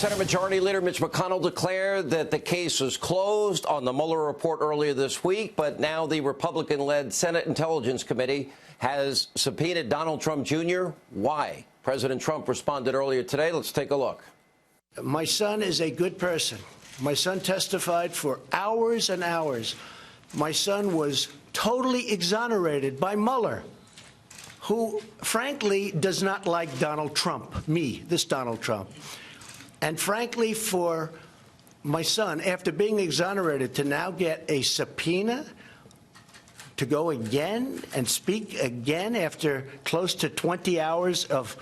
Senate Majority Leader Mitch McConnell declared that the case is closed on the Mueller report earlier this week, but now the Republican-led Senate Intelligence Committee has subpoenaed Donald Trump Jr. Why? President Trump responded earlier today. Let's take a look. My son is a good person. My son testified for hours and hours. My son was totally exonerated by Mueller, who, frankly, does not like Donald Trump, this Donald Trump. And frankly, for my son, after being exonerated, to now get a subpoena to go again and speak again after close to 20 hours of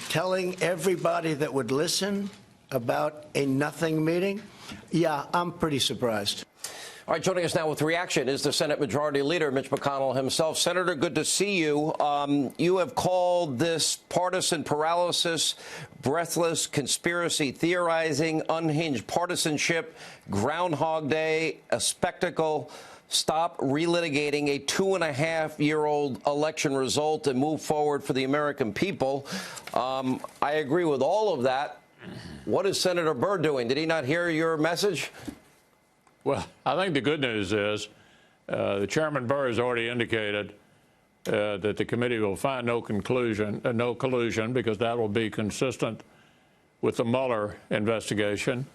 telling everybody that would listen about a nothing meeting, yeah, I'm pretty surprised. All right, joining us now with reaction is the Senate Majority Leader, Mitch McConnell himself. Senator, good to see you. You have called this partisan paralysis, breathless conspiracy theorizing, unhinged partisanship, Groundhog Day, a spectacle. Stop relitigating a 2.5-year-old election result and move forward for the American people. I agree with all of that. What is Senator Burr doing? Did he not hear your message? Well, I think the good news is the Chairman Burr has already indicated that the committee will find no collusion, because that will be consistent with the Mueller investigation.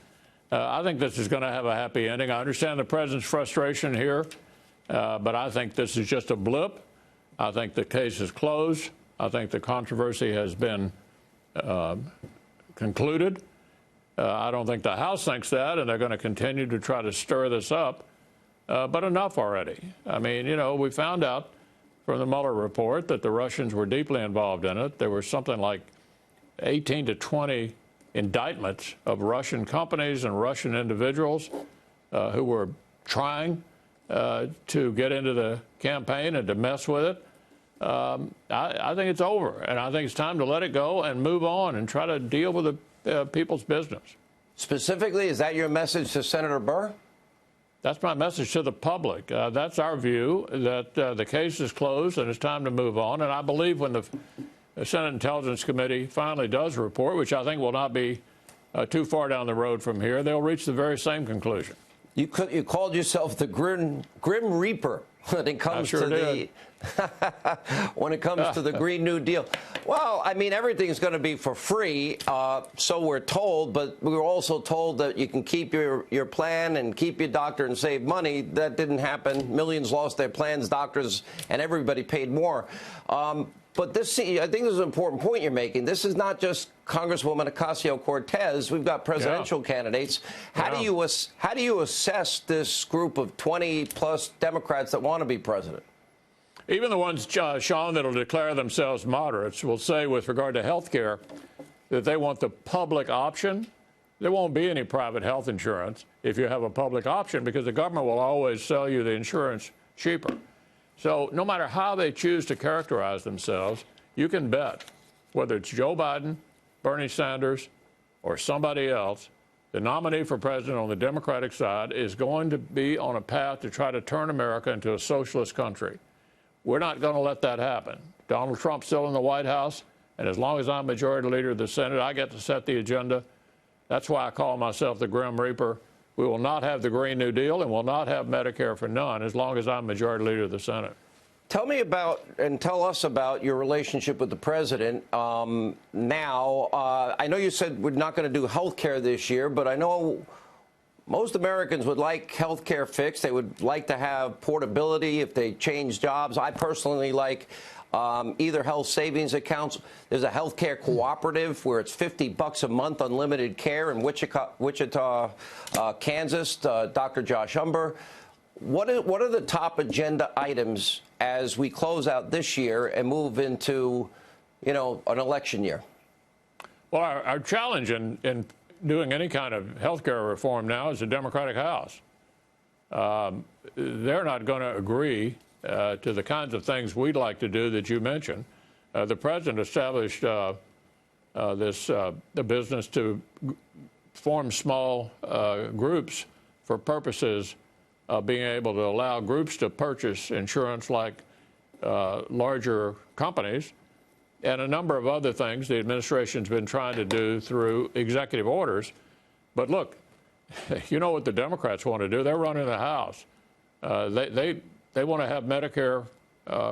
I think this is going to have a happy ending. I understand the president's frustration here, but I think this is just a blip. I think the case is closed. I think the controversy has been concluded. I don't think the House thinks that, and they're going to continue to try to stir this up. But enough already. I mean, you know, we found out from the Mueller report that the Russians were deeply involved in it. There were something like 18 to 20 indictments of Russian companies and Russian individuals who were trying to get into the campaign and to mess with it. I think it's over, and I think it's time to let it go and move on and try to deal with the people's business. Specifically, is that your message to Senator Burr? That's my message to the public. That's our view, that the case is closed and it's time to move on. And I believe when the Senate Intelligence Committee finally does report, which I think will not be too far down the road from here, they'll reach the very same conclusion. You called yourself the Grim Reaper when it comes to the when it comes to the Green New Deal. Well, I mean, everything's going to be for free, so we're told, but we were also told that you can keep your plan and keep your doctor and save money. That didn't happen. Millions lost their plans, doctors, and everybody paid more. But this, I think this is an important point you're making. This is not just Congresswoman Ocasio-Cortez. We've got presidential candidates. How do you assess this group of 20-plus Democrats that want to be president? Even the ones, Sean, that will declare themselves moderates will say with regard to health care that they want the public option. There won't be any private health insurance if you have a public option, because the government will always sell you the insurance cheaper. So no matter how they choose to characterize themselves, you can bet, whether it's Joe Biden, Bernie Sanders, or somebody else, the nominee for president on the Democratic side is going to be on a path to try to turn America into a socialist country. We're not going to let that happen. Donald Trump's still in the White House, and as long as I'm Majority Leader of the Senate, I get to set the agenda. That's why I call myself the Grim Reaper. We will not have the Green New Deal, and we'll not have Medicare for none as long as I'm Majority Leader of the Senate. Tell me about and tell us about your relationship with the president now. I know you said we're not going to do health care this year, but I know most Americans would like health care fixed. They would like to have portability if they change jobs. I personally like either health savings accounts. There's a health care cooperative where it's $50 a month, unlimited care in Wichita, Kansas. Dr. Josh Umber. What are the top agenda items as we close out this year and move into, you know, an election year? Well, our challenge in doing any kind of health care reform now is the Democratic House. They're not going to agree to the kinds of things we'd like to do that you mentioned. The president established the business to form small groups for purposes of being able to allow groups to purchase insurance like larger companies and a number of other things the administration's been trying to do through executive orders. But look, you know what the Democrats want to do? They're running the House. They want to have Medicare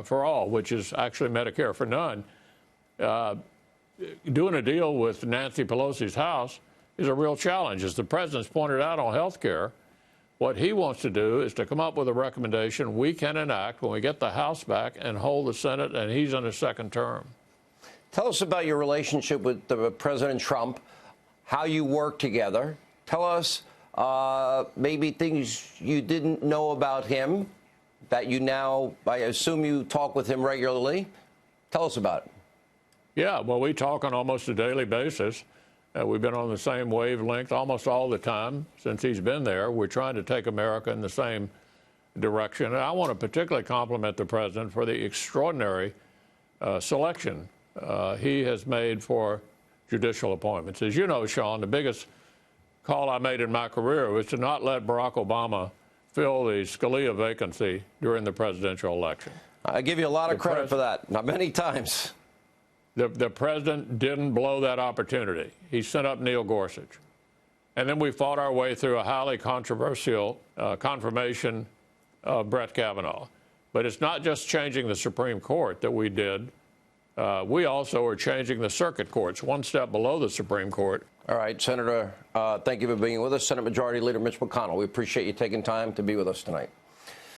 for all, which is actually Medicare for none. Doing a deal with Nancy Pelosi's House is a real challenge. As the president's pointed out on health care, what he wants to do is to come up with a recommendation we can enact when we get the House back and hold the Senate, and he's in his second term. Tell us about your relationship with President Trump, how you work together. Tell us maybe things you didn't know about him that you now, I assume you talk with him regularly. Tell us about it. Yeah, well, we talk on almost a daily basis. We've been on the same wavelength almost all the time since he's been there. We're trying to take America in the same direction. And I want to particularly compliment the president for the extraordinary selection he has made for judicial appointments. As you know, Sean, the biggest call I made in my career was to not let Barack Obama fill the Scalia vacancy during the presidential election. I give you a lot of credit for that, not many times. The president didn't blow that opportunity. He sent up Neil Gorsuch. And then we fought our way through a highly controversial confirmation of Brett Kavanaugh. But it's not just changing the Supreme Court that we did. We also are changing the circuit courts, one step below the Supreme Court. All right, Senator, thank you for being with us. Senate Majority Leader Mitch McConnell, we appreciate you taking time to be with us tonight.